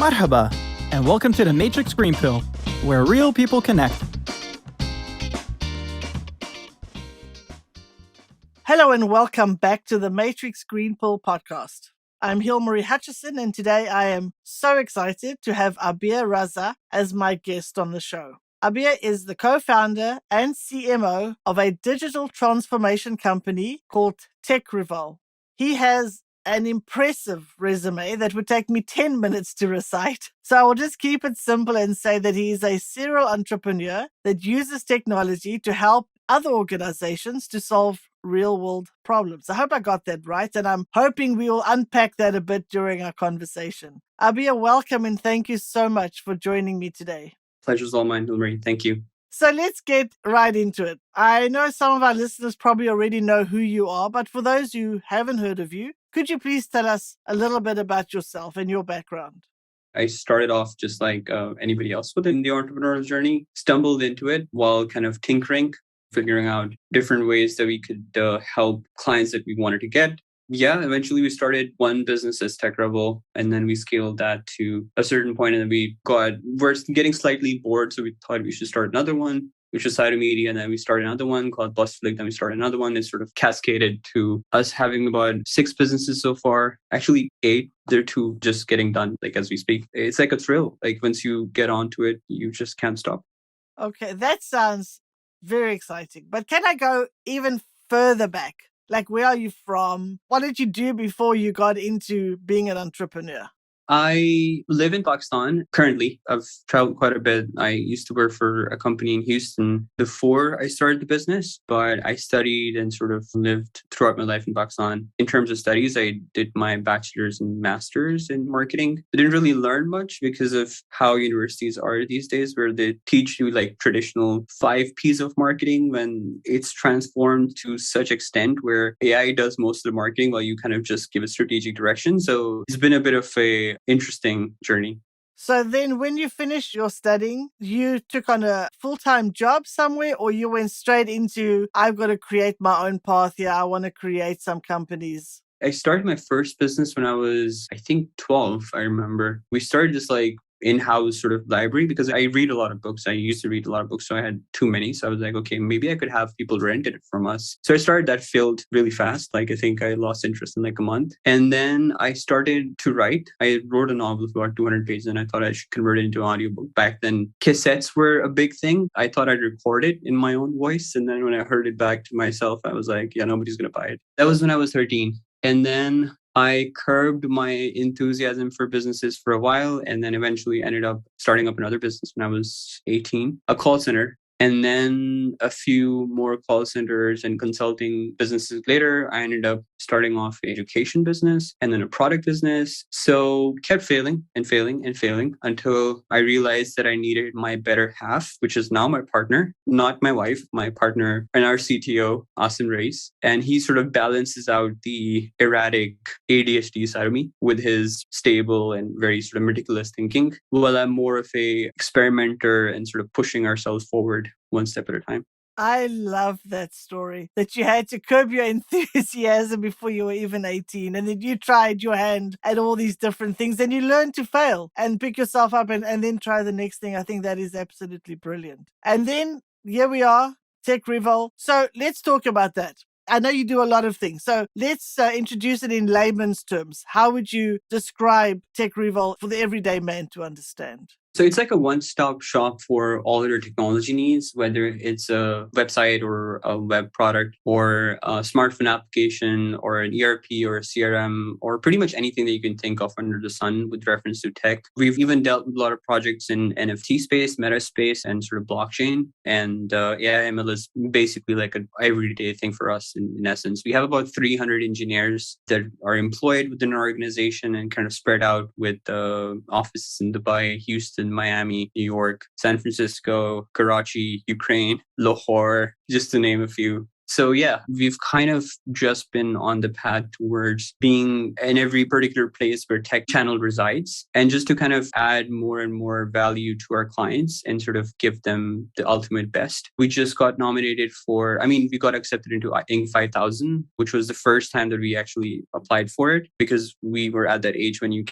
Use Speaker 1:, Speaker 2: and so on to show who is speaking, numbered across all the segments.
Speaker 1: Marhaba, and welcome to the Matrix Green Pill, where real people connect.
Speaker 2: Hello and welcome back to the Matrix Green Pill podcast. I'm Hilmarie Hutchison, and today I am so excited to have Abeer Raza as my guest on the show. Abeer is the co-founder and CMO of a digital transformation company called TechRevolve. He has an impressive resume that would take me 10 minutes to recite. So I will just keep it simple and say that he is a serial entrepreneur that uses technology to help other organizations to solve real-world problems. I hope I got that right, and I'm hoping we will unpack that a bit during our conversation. Abeer, welcome, and thank you so much for joining me today.
Speaker 3: Pleasure's all mine, Hilmarie. Thank you.
Speaker 2: So let's get right into it. I know some of our listeners probably already know who you are, but for those who haven't heard of you, could you please tell us a little bit about yourself and your background?
Speaker 3: I started off just like anybody else within the entrepreneurial journey, stumbled into it while kind of tinkering, figuring out different ways that we could help clients that we wanted to get. Yeah, eventually we started one business as TechRevolve, and then we scaled that to a certain point, and then we're getting slightly bored, so we thought we should start another one, which was Cytomedia, and then we started another one called Busflick, then we started another one. It sort of cascaded to us having about 6 businesses so far. Actually 8. There are 2 just getting done, like as we speak. It's like a thrill. Like once you get onto it, you just can't stop.
Speaker 2: Okay, that sounds very exciting. But can I go even further back? Like, where are you from? What did you do before you got into being an entrepreneur?
Speaker 3: I live in Pakistan currently. I've traveled quite a bit. I used to work for a company in Houston before I started the business, but I studied and sort of lived throughout my life in Pakistan. In terms of studies, I did my bachelor's and master's in marketing. I didn't really learn much because of how universities are these days, where they teach you like traditional 5 P's of marketing when it's transformed to such extent where AI does most of the marketing while you kind of just give a strategic direction. So it's been a bit of a interesting journey.
Speaker 2: So then when you finished your studying, you took on a full-time job somewhere, or you went straight into, I've got to create my own path here. I want to create some companies.
Speaker 3: I started my first business when I was, I think, 12, I remember. We started this like in-house sort of library because I read a lot of books. I used to read a lot of books, so I had too many. So I was like, okay, maybe I could have people rent it from us. So I started that field really fast. Like I think I lost interest in like a month. And then I started to write. I wrote a novel of about 200 pages and I thought I should convert it into an audiobook. Back then, cassettes were a big thing. I thought I'd record it in my own voice. And then when I heard it back to myself, I was like, yeah, nobody's going to buy it. That was when I was 13. And then I curbed my enthusiasm for businesses for a while, and then eventually ended up starting up another business when I was 18, a call center. And then a few more call centers and consulting businesses later, I ended up starting off an education business and then a product business. So kept failing and failing and failing until I realized that I needed my better half, which is now my partner, not my wife, my partner and our CTO, Asim Reis. And he sort of balances out the erratic ADHD side of me with his stable and very sort of meticulous thinking, while I'm more of a experimenter and sort of pushing ourselves forward one step at a time.
Speaker 2: I love that story, that you had to curb your enthusiasm before you were even 18, and then you tried your hand at all these different things, and you learned to fail and pick yourself up and then try the next thing. I think that is absolutely brilliant. And then here we are, TechRevolve. So let's talk about that. I know you do a lot of things. So let's introduce it in layman's terms. How would you describe TechRevolve for the everyday man to understand?
Speaker 3: So it's like a one-stop shop for all your technology needs, whether it's a website or a web product or a smartphone application or an ERP or a CRM or pretty much anything that you can think of under the sun with reference to tech. We've even dealt with a lot of projects in NFT space, meta space, and sort of blockchain. And AI/ML is basically like an everyday thing for us in essence. We have about 300 engineers that are employed within our organization and kind of spread out with offices in Dubai, Houston, Miami, New York, San Francisco, Karachi, Ukraine, Lahore, just to name a few. So yeah, we've kind of just been on the path towards being in every particular place where tech channel resides, and just to kind of add more and more value to our clients and sort of give them the ultimate best. We just got nominated we got accepted into Inc. 5000, which was the first time that we actually applied for it, because we were at that age when you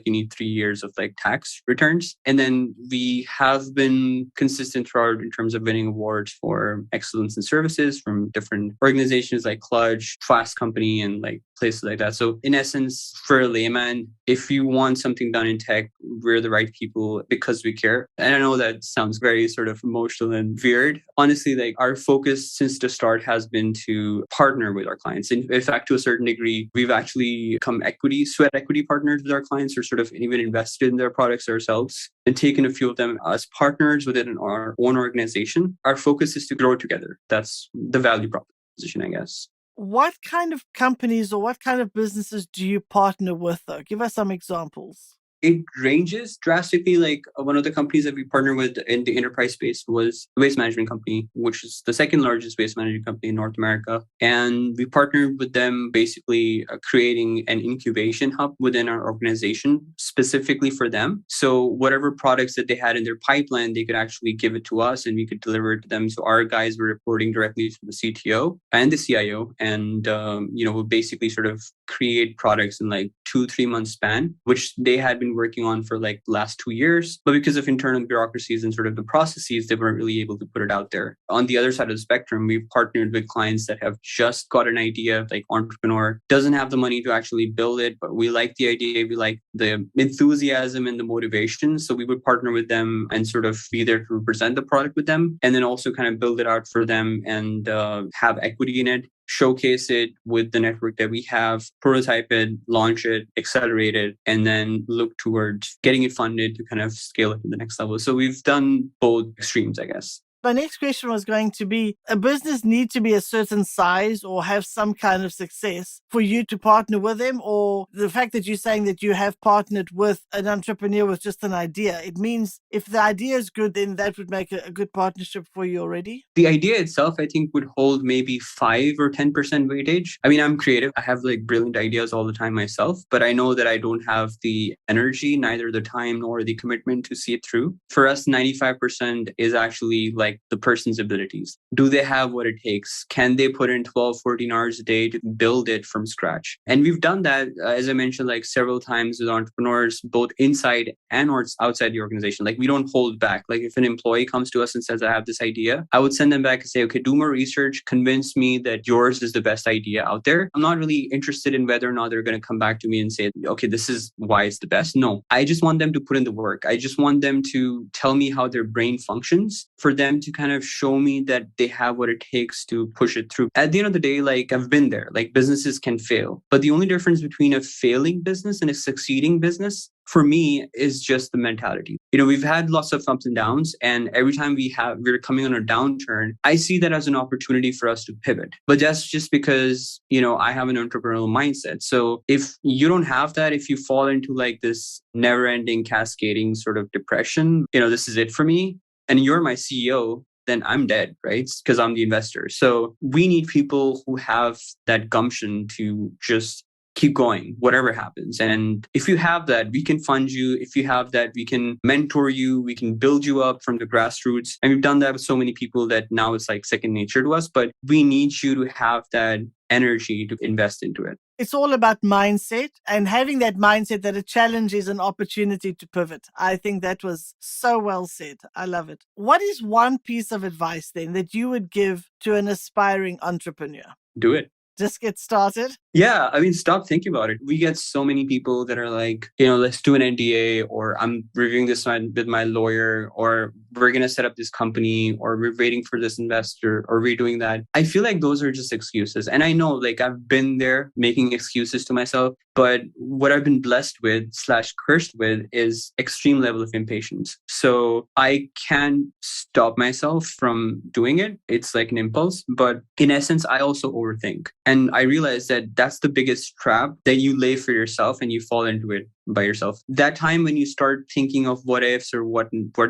Speaker 3: need 3 years of like tax returns. And then we have been consistent throughout in terms of winning awards for excellence in services from different organizations like Clutch, Fast Company, and like places like that. So in essence, for a layman, if you want something done in tech, we're the right people because we care. And I know that sounds very sort of emotional and weird. Honestly, like our focus since the start has been to partner with our clients. In fact, to a certain degree, we've actually become sweat equity partners with our clients, or sort of even invested in their products ourselves and taken a few of them as partners within our own organization. Our focus is to grow together. That's the value proposition, I guess.
Speaker 2: What kind of companies or what kind of businesses do you partner with, though? Give us some examples.
Speaker 3: It ranges drastically. Like one of the companies that we partnered with in the enterprise space was a waste management company, which is the second largest waste management company in North America. And we partnered with them basically creating an incubation hub within our organization specifically for them. So whatever products that they had in their pipeline, they could actually give it to us and we could deliver it to them. So our guys were reporting directly to the CTO and the CIO, and would basically sort of create products in like 2-3 month span, which they had been working on for like the last 2 years. But because of internal bureaucracies and sort of the processes, they weren't really able to put it out there. On the other side of the spectrum, we've partnered with clients that have just got an idea, like entrepreneur doesn't have the money to actually build it, but we like the idea, we like the enthusiasm and the motivation. So we would partner with them and sort of be there to represent the product with them, and then also kind of build it out for them and have equity in it, showcase it with the network that we have, prototype it, launch it, accelerate it, and then look towards getting it funded to kind of scale it to the next level. So we've done both extremes, I guess.
Speaker 2: My next question was going to be, a business need to be a certain size or have some kind of success for you to partner with them? Or the fact that you're saying that you have partnered with an entrepreneur with just an idea, it means if the idea is good, then that would make a good partnership for you already?
Speaker 3: The idea itself, I think, would hold maybe 5 or 10% weightage. I mean, I'm creative. I have like brilliant ideas all the time myself, but I know that I don't have the energy, neither the time nor the commitment to see it through. For us, 95% is actually like the person's abilities. Do they have what it takes? Can they put in 12, 14 hours a day to build it from scratch? And we've done that, as I mentioned, like several times with entrepreneurs, both inside and outside the organization. Like we don't hold back. Like if an employee comes to us and says, I have this idea, I would send them back and say, okay, do more research, convince me that yours is the best idea out there. I'm not really interested in whether or not they're going to come back to me and say, okay, this is why it's the best. No, I just want them to put in the work. I just want them to tell me how their brain functions, for them to kind of show me that they have what it takes to push it through. At the end of the day, like I've been there, like businesses can fail. But the only difference between a failing business and a succeeding business for me is just the mentality. We've had lots of ups and downs, and every time we're coming on a downturn, I see that as an opportunity for us to pivot. But that's just because, I have an entrepreneurial mindset. So if you don't have that, if you fall into like this never ending cascading sort of depression, this is it for me, and you're my CEO, then I'm dead, right? Because I'm the investor. So we need people who have that gumption to just keep going, whatever happens. And if you have that, we can fund you. If you have that, we can mentor you. We can build you up from the grassroots. And we've done that with so many people that now it's like second nature to us. But we need you to have that energy to invest into it.
Speaker 2: It's all about mindset, and having that mindset that a challenge is an opportunity to pivot. I think that was so well said. I love it. What is one piece of advice then that you would give to an aspiring entrepreneur?
Speaker 3: Do it.
Speaker 2: Just get started.
Speaker 3: Yeah, I mean, stop thinking about it. We get so many people that are like, let's do an NDA, or I'm reviewing this with my lawyer, or we're going to set up this company, or we're waiting for this investor, or we're doing that. I feel like those are just excuses. And I know like I've been there making excuses to myself, but what I've been blessed with / cursed with is extreme level of impatience. So I can't stop myself from doing it. It's like an impulse, but in essence, I also overthink. And I realized that that's the biggest trap that you lay for yourself and you fall into it. by yourself. That time when you start thinking of what ifs or what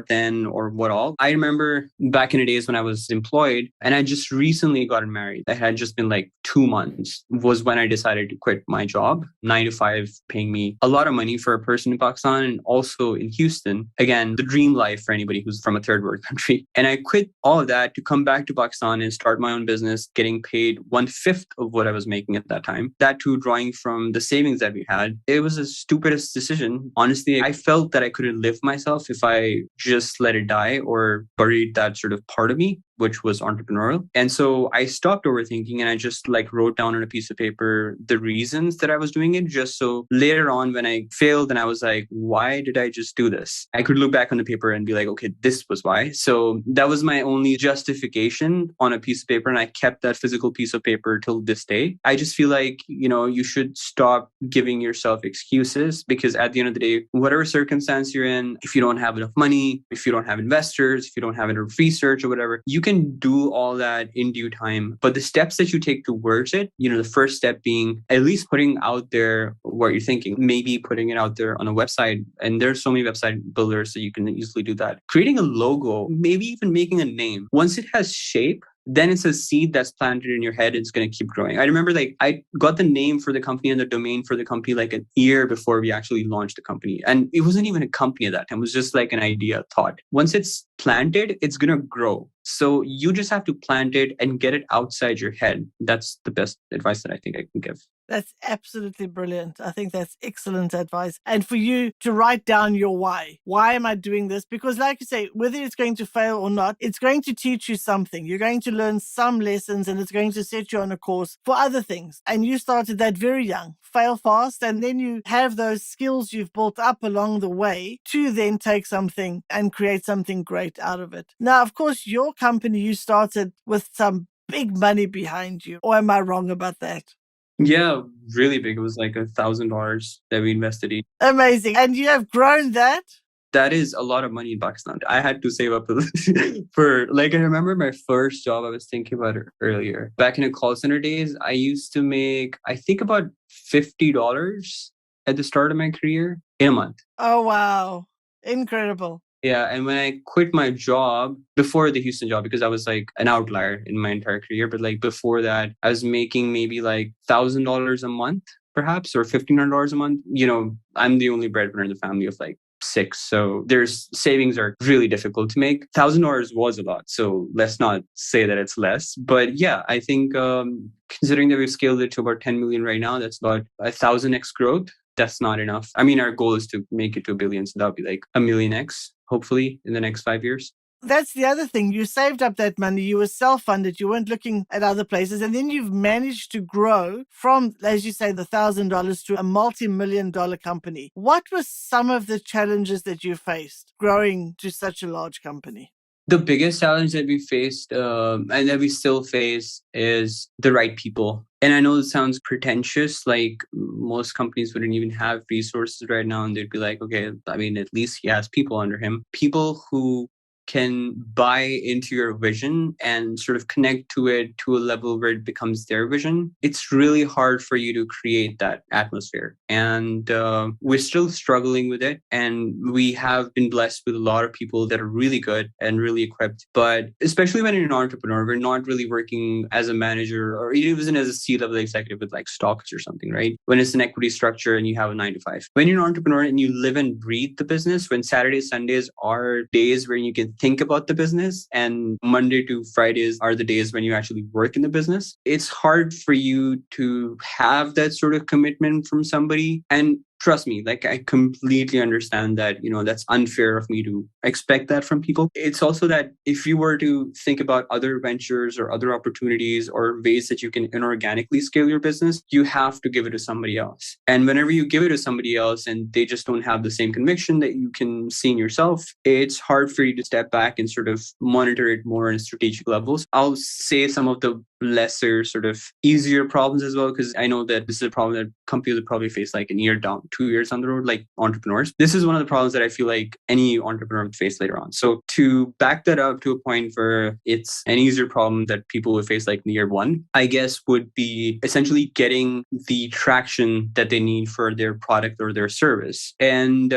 Speaker 3: then or what all. I remember back in the days when I was employed and I just recently gotten married. I had just been like 2 months was when I decided to quit my job, 9 to 5, paying me a lot of money for a person in Pakistan and also in Houston. Again, the dream life for anybody who's from a third world country. And I quit all of that to come back to Pakistan and start my own business, getting paid 1/5 of what I was making at that time. That too, drawing from the savings that we had. It was the stupidest decision. Honestly, I felt that I couldn't live myself if I just let it die or buried that sort of part of me, which was entrepreneurial. And so I stopped overthinking and I just like wrote down on a piece of paper the reasons that I was doing it, just so later on when I failed and I was like, why did I just do this? I could look back on the paper and be like, okay, this was why. So that was my only justification on a piece of paper. And I kept that physical piece of paper till this day. I just feel like, you should stop giving yourself excuses, because at the end of the day, whatever circumstance you're in, if you don't have enough money, if you don't have investors, if you don't have enough research or whatever, you can do all that in due time. But the steps that you take towards it, the first step being at least putting out there what you're thinking, maybe putting it out there on a website. And there's so many website builders that you can easily do that. Creating a logo, maybe even making a name. Once it has shape, then it's a seed that's planted in your head. It's going to keep growing. I remember I got the name for the company and the domain for the company like a year before we actually launched the company. And it wasn't even a company at that time. It was just like an idea, thought. Once it's planted, it's going to grow. So you just have to plant it and get it outside your head. That's the best advice that I think I can give.
Speaker 2: That's absolutely brilliant. I think that's excellent advice. And for you to write down your why. Why am I doing this? Because like you say, whether it's going to fail or not, it's going to teach you something. You're going to learn some lessons and it's going to set you on a course for other things. And you started that very young. Fail fast, and then you have those skills you've built up along the way to then take something and create something great out of it. Now, of course, your company, you started with some big money behind you. Or am I wrong about that?
Speaker 3: Yeah, really big. It was like $1,000 that we invested in.
Speaker 2: Amazing. And you have grown that?
Speaker 3: That is a lot of money in Pakistan. I had to save up for, I remember my first job, I was thinking about it earlier. Back in the call center days, I used to make, I think about $50 at the start of my career in a month.
Speaker 2: Oh, wow. Incredible.
Speaker 3: Yeah. And when I quit my job before the Houston job, because I was like an outlier in my entire career, but before that, I was making maybe $1,000 a month, perhaps, or $1,500 a month. I'm the only breadwinner in the family of 6. So there's savings are really difficult to make. $1,000 was a lot. So let's not say that it's less. But yeah, I think considering that we've scaled it to about 10 million right now, that's about 1,000x growth. That's not enough. I mean, our goal is to make it to 1 billion. So that would be 1,000,000x, hopefully, in the next 5 years.
Speaker 2: That's the other thing. You saved up that money. You were self-funded. You weren't looking at other places. And then you've managed to grow from, as you say, the $1,000 to a multi-million-dollar company. What were some of the challenges that you faced growing to such a large company?
Speaker 3: The biggest challenge that we faced and that we still face is the right people. And I know it sounds pretentious, most companies wouldn't even have resources right now. And they'd be like, okay, I mean, at least he has people under him. People who can buy into your vision and sort of connect to it to a level where it becomes their vision. It's really hard for you to create that atmosphere. And we're still struggling with it. And we have been blessed with a lot of people that are really good and really equipped. But especially when you're an entrepreneur, we're not really working as a manager or even as a C-level executive with stocks or something, right? When it's an equity structure and you have a 9 to 5. When you're an entrepreneur and you live and breathe the business, when Saturdays, Sundays are days where you can think about the business and Monday to Fridays are the days when you actually work in the business, it's hard for you to have that sort of commitment from somebody. And trust me, I completely understand that, that's unfair of me to expect that from people. It's also that if you were to think about other ventures or other opportunities or ways that you can inorganically scale your business, you have to give it to somebody else. And whenever you give it to somebody else and they just don't have the same conviction that you can see in yourself, it's hard for you to step back and sort of monitor it more on strategic levels. I'll say some of the lesser sort of easier problems as well, because I know that this is a problem that companies will probably face like a year down, 2 years down the road, like entrepreneurs. This is one of the problems that I feel like any entrepreneur would face later on. So to back that up to a point where it's an easier problem that people would face like in year one, I guess would be essentially getting the traction that they need for their product or their service. And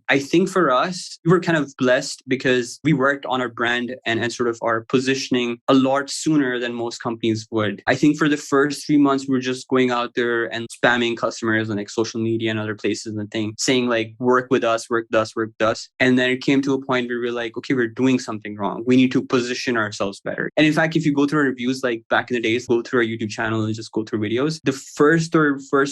Speaker 3: I think for us, we were kind of blessed because we worked on our brand and sort of our positioning a lot sooner than most companies would. I think for the first 3 months, we were just going out there and spamming customers on like social media and other places and things, saying like, work with us, work with us, work with us. And then it came to a point where we were like, okay, we're doing something wrong. We need to position ourselves better. And in fact, if you go through our reviews, like back in the days, go through our YouTube channel and just go through videos, the first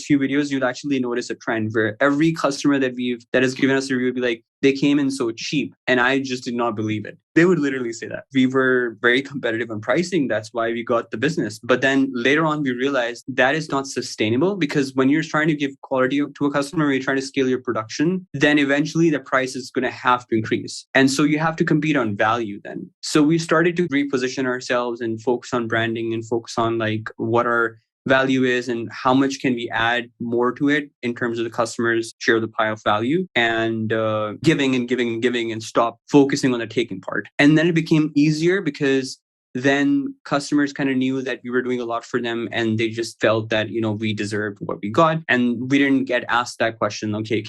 Speaker 3: few videos, you'll actually notice a trend where every customer that has given us a review would be like, they came in so cheap. And I just did not believe it. They would literally say that. We were very competitive on pricing. That's why we got the business. But then later on, we realized that is not sustainable, because when you're trying to give quality to a customer, you're trying to scale your production, then eventually the price is going to have to increase. And so you have to compete on value then. So we started to reposition ourselves and focus on branding and focus on like what our value is and how much can we add more to it in terms of the customers share the pie of value, and giving and stop focusing on the taking part. And then it became easier because then customers kind of knew that we were doing a lot for them, and they just felt that, we deserved what we got. And we didn't get asked that question, okay,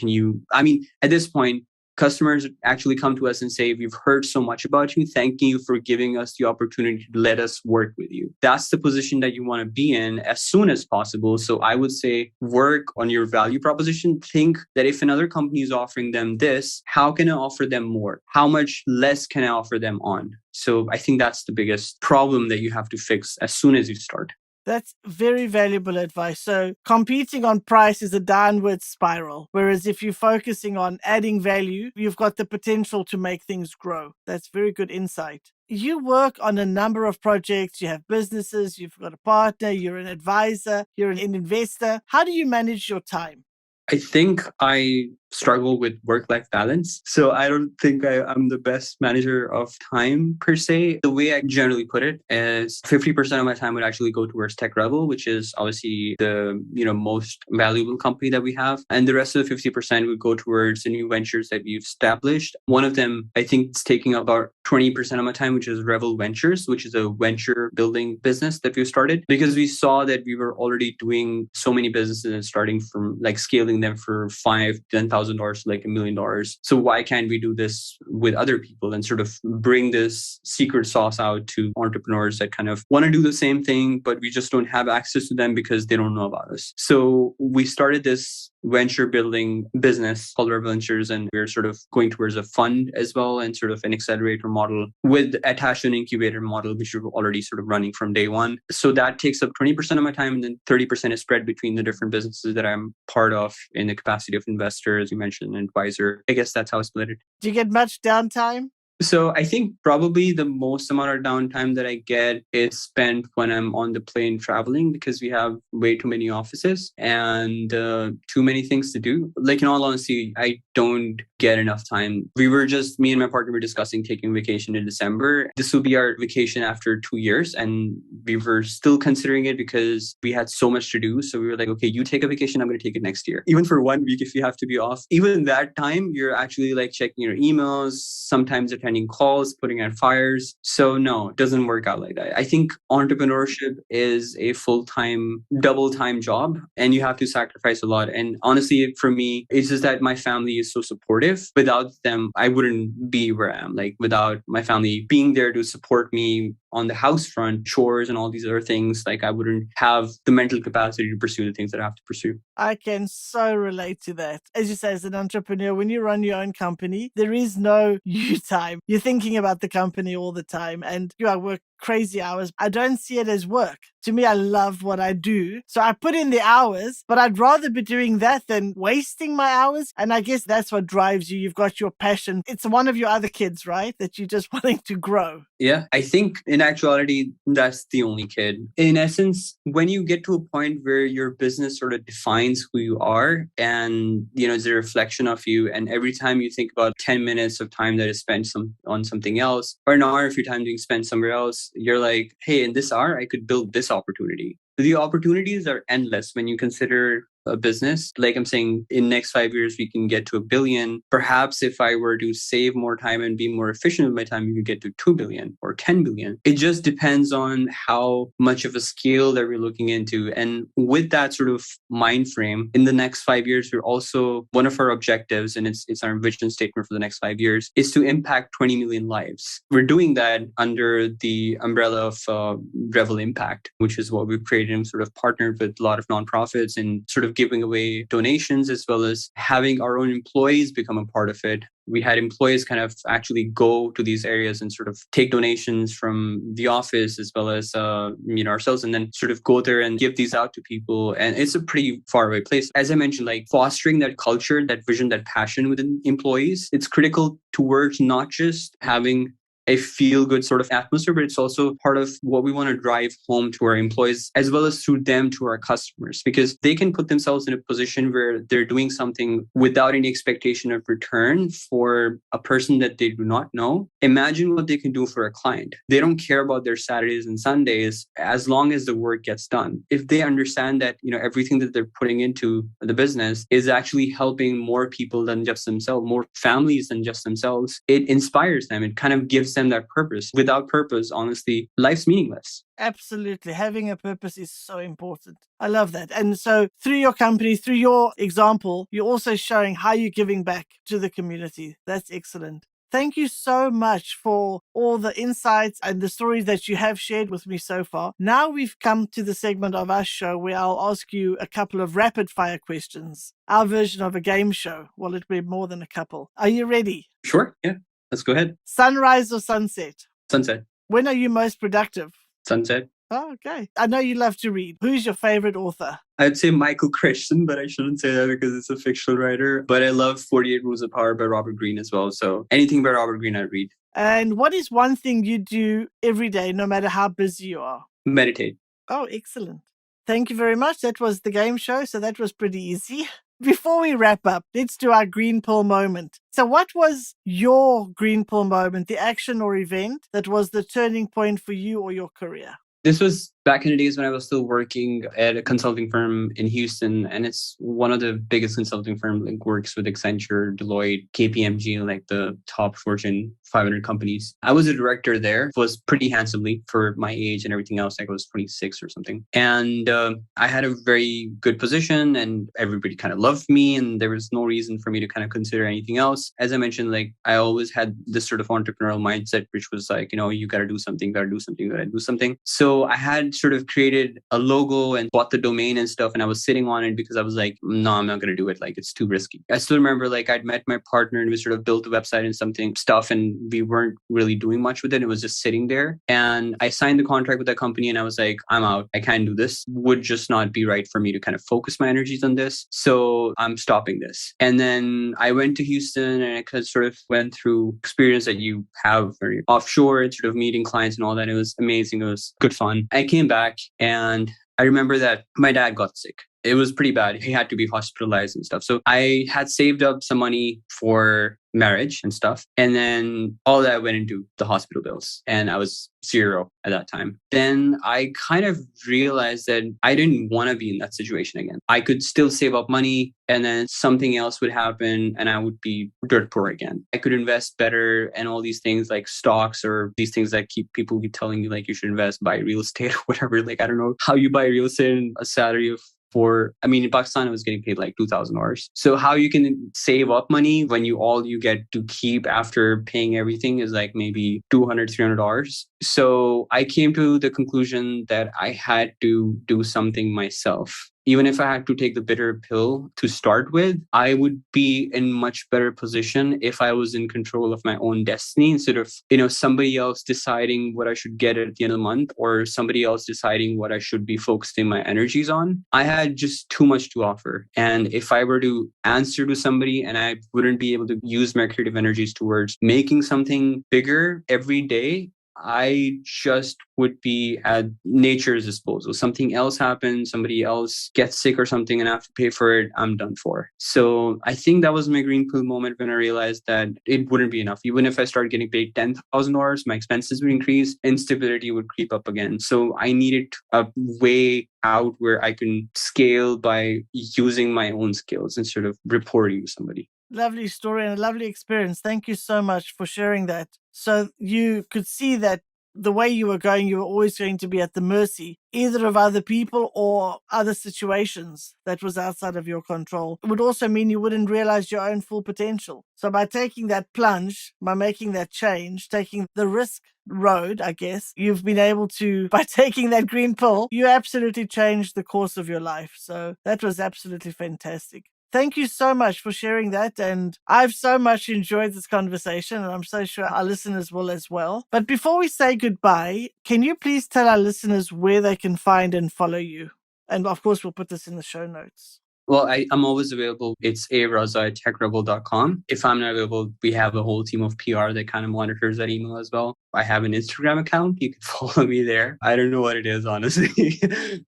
Speaker 3: at this point, customers actually come to us and say, we've heard so much about you. Thank you for giving us the opportunity to let us work with you. That's the position that you want to be in as soon as possible. So I would say work on your value proposition. Think that if another company is offering them this, how can I offer them more? How much less can I offer them on? So I think that's the biggest problem that you have to fix as soon as you start.
Speaker 2: That's very valuable advice. So competing on price is a downward spiral. Whereas if you're focusing on adding value, you've got the potential to make things grow. That's very good insight. You work on a number of projects. You have businesses, you've got a partner, you're an advisor, you're an investor. How do you manage your time?
Speaker 3: I think I struggle with work-life balance. So I don't think I'm the best manager of time per se. The way I generally put it is 50% of my time would actually go towards Tech Rebel, which is obviously the most valuable company that we have. And the rest of the 50% would go towards the new ventures that we've established. One of them, I think it's taking about 20% of my time, which is Revel Ventures, which is a venture building business that we've started, because we saw that we were already doing so many businesses and starting from like scaling them for $5,000 to $10,000 to like $1 million. So why can't we do this with other people and sort of bring this secret sauce out to entrepreneurs that kind of want to do the same thing, but we just don't have access to them because they don't know about us. So we started this venture building business called Revel Ventures, and we're sort of going towards a fund as well and sort of an accelerator model with attached to an incubator model, which we're already sort of running from day one. So that takes up 20% of my time, and then 30% is spread between the different businesses that I'm part of in the capacity of investor, as you mentioned, advisor. I guess that's how I split it.
Speaker 2: Do you get much downtime?
Speaker 3: So I think probably the most amount of downtime that I get is spent when I'm on the plane traveling, because we have way too many offices and too many things to do. Like in all honesty, I don't get enough time. Me and my partner were discussing taking vacation in December. This will be our vacation after 2 years. And we were still considering it because we had so much to do. So we were like, okay, you take a vacation, I'm going to take it next year. Even for 1 week, if you have to be off, even that time, you're actually like checking your emails, sometimes attending calls, putting out fires. So no, it doesn't work out like that. I think entrepreneurship is a full-time, double-time job, and you have to sacrifice a lot. And honestly, for me, it's just that my family is so supportive. Without them, I wouldn't be where I am. Like without my family being there to support me on the house front, chores and all these other things, like I wouldn't have the mental capacity to pursue the things that I have to pursue.
Speaker 2: I can so relate to that. As you say, as an entrepreneur, when you run your own company, there is no you time. You're thinking about the company all the time, and I work crazy hours. I don't see it as work. To me, I love what I do. So I put in the hours, but I'd rather be doing that than wasting my hours. And I guess that's what drives you. You've got your passion. It's one of your other kids, right? That you're just wanting to grow.
Speaker 3: Yeah, I think in actuality, that's the only kid. In essence, when you get to a point where your business sort of defines who you are and, it's a reflection of you. And every time you think about 10 minutes of time that is spent on something else, or an hour of your time being spent somewhere else, hours, you're like, hey, in this hour, I could build this opportunity. The opportunities are endless when you consider a business. Like I'm saying, in next 5 years, we can get to 1 billion. Perhaps if I were to save more time and be more efficient with my time, we could get to 2 billion or 10 billion. It just depends on how much of a scale that we're looking into. And with that sort of mind frame, in the next 5 years, we're also, one of our objectives, and it's our vision statement for the next 5 years, is to impact 20 million lives. We're doing that under the umbrella of Revel Impact, which is what we've created and sort of partnered with a lot of nonprofits and sort of giving away donations, as well as having our own employees become a part of it. We had employees kind of actually go to these areas and sort of take donations from the office as well as ourselves, and then sort of go there and give these out to people. And it's a pretty far away place. As I mentioned, like fostering that culture, that vision, that passion within employees, it's critical towards not just having a feel-good sort of atmosphere, but it's also part of what we want to drive home to our employees, as well as through them to our customers, because they can put themselves in a position where they're doing something without any expectation of return for a person that they do not know. Imagine what they can do for a client. They don't care about their Saturdays and Sundays as long as the work gets done. If they understand that, everything that they're putting into the business is actually helping more people than just themselves, more families than just themselves, it inspires them. It kind of gives them that purpose. Without purpose, honestly, life's meaningless.
Speaker 2: Absolutely. Having a purpose is so important. I love that. And so through your company, through your example, you're also showing how you're giving back to the community. That's excellent. Thank you so much for all the insights and the stories that you have shared with me so far. Now we've come to the segment of our show where I'll ask you a couple of rapid fire questions, our version of a game show. Well, it'll be more than a couple. Are you ready?
Speaker 3: Sure. Yeah. Let's go ahead.
Speaker 2: Sunrise or sunset?
Speaker 3: Sunset.
Speaker 2: When are you most productive?
Speaker 3: Sunset.
Speaker 2: Oh, okay. I know you love to read. Who's your favorite author?
Speaker 3: I'd say Michael Crichton, but I shouldn't say that because it's a fictional writer. But I love 48 Rules of Power by Robert Greene as well. So anything by Robert Greene, I read.
Speaker 2: And what is one thing you do every day, no matter how busy you are?
Speaker 3: Meditate.
Speaker 2: Oh, excellent. Thank you very much. That was the game show, so that was pretty easy. Before we wrap up, let's do our green pill moment. So what was your green pill moment, the action or event that was the turning point for you or your career?
Speaker 3: This was back in the days when I was still working at a consulting firm in Houston, and it's one of the biggest consulting firms, like works with Accenture, Deloitte, KPMG, like the top Fortune 500 companies. I was a director there, was pretty handsomely for my age and everything else. Like I was 26 or something. And I had a very good position and everybody kind of loved me, and there was no reason for me to kind of consider anything else. As I mentioned, like I always had this sort of entrepreneurial mindset, which was like, you got to do something, got to do something, got to do something. So I had sort of created a logo and bought the domain and stuff. And I was sitting on it because I was like, no, I'm not going to do it. Like, it's too risky. I still remember like I'd met my partner and we sort of built the website and stuff. And we weren't really doing much with it. It was just sitting there. And I signed the contract with that company and I was like, I'm out. I can't do this. Would just not be right for me to kind of focus my energies on this. So I'm stopping this. And then I went to Houston and I kind of sort of went through experience that you have very offshore and sort of meeting clients and all that. It was amazing. It was good fun. I came back and I remember that my dad got sick. It was pretty bad. He had to be hospitalized and stuff. So I had saved up some money for marriage and stuff. And then all that went into the hospital bills. And I was zero at that time. Then I kind of realized that I didn't want to be in that situation again. I could still save up money and then something else would happen and I would be dirt poor again. I could invest better and all these things like stocks or these things that people keep telling you like you should invest, buy real estate or whatever. Like, I don't know how you buy real estate in a salary of in Pakistan, I was getting paid like $2,000. So how you can save up money when all you get to keep after paying everything is like maybe $200, $300. So I came to the conclusion that I had to do something myself. Even if I had to take the bitter pill to start with, I would be in much better position if I was in control of my own destiny instead of, somebody else deciding what I should get at the end of the month or somebody else deciding what I should be focusing my energies on. I had just too much to offer. And if I were to answer to somebody and I wouldn't be able to use my creative energies towards making something bigger every day, I just would be at nature's disposal. Something else happens, somebody else gets sick or something and I have to pay for it, I'm done for. So I think that was my green pill moment when I realized that it wouldn't be enough. Even if I started getting paid $10,000, my expenses would increase, instability would creep up again. So I needed a way out where I can scale by using my own skills instead of reporting to somebody.
Speaker 2: Lovely story and a lovely experience. Thank you so much for sharing that. So you could see that the way you were going, you were always going to be at the mercy either of other people or other situations that was outside of your control. It would also mean you wouldn't realize your own full potential. So by taking that plunge, by making that change, taking the risk road, I guess, you've been able to, by taking that green pill, you absolutely changed the course of your life. So that was absolutely fantastic. Thank you so much for sharing that. And I've so much enjoyed this conversation, and I'm so sure our listeners will as well. But before we say goodbye, can you please tell our listeners where they can find and follow you? And of course, we'll put this in the show notes.
Speaker 3: Well, I'm always available. It's abraza@techrebel.com. If I'm not available, we have a whole team of PR that kind of monitors that email as well. I have an Instagram account. You can follow me there. I don't know what it is, honestly.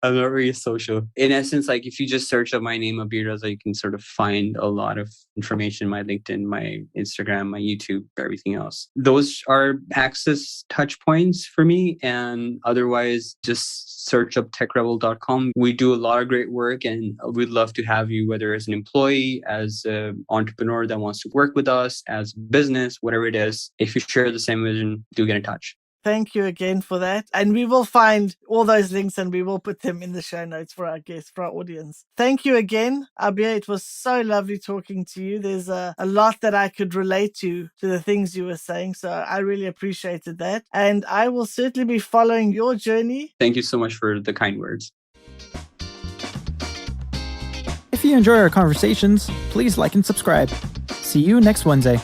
Speaker 3: I'm not really social. In essence, like if you just search up my name, Abeer Raza, you can sort of find a lot of information, my LinkedIn, my Instagram, my YouTube, everything else. Those are access touch points for me. And otherwise, just search up techrebel.com. We do a lot of great work and we'd love to have you, whether as an employee, as an entrepreneur that wants to work with us, as business, whatever it is. If you share the same vision, do get in touch.
Speaker 2: Thank you again for that. And we will find all those links and we will put them in the show notes for our guests, for our audience. Thank you again, Abeer. It was so lovely talking to you. There's a lot that I could relate to the things you were saying. So I really appreciated that. And I will certainly be following your journey.
Speaker 3: Thank you so much for the kind words.
Speaker 1: If you enjoy our conversations, please like and subscribe. See you next Wednesday.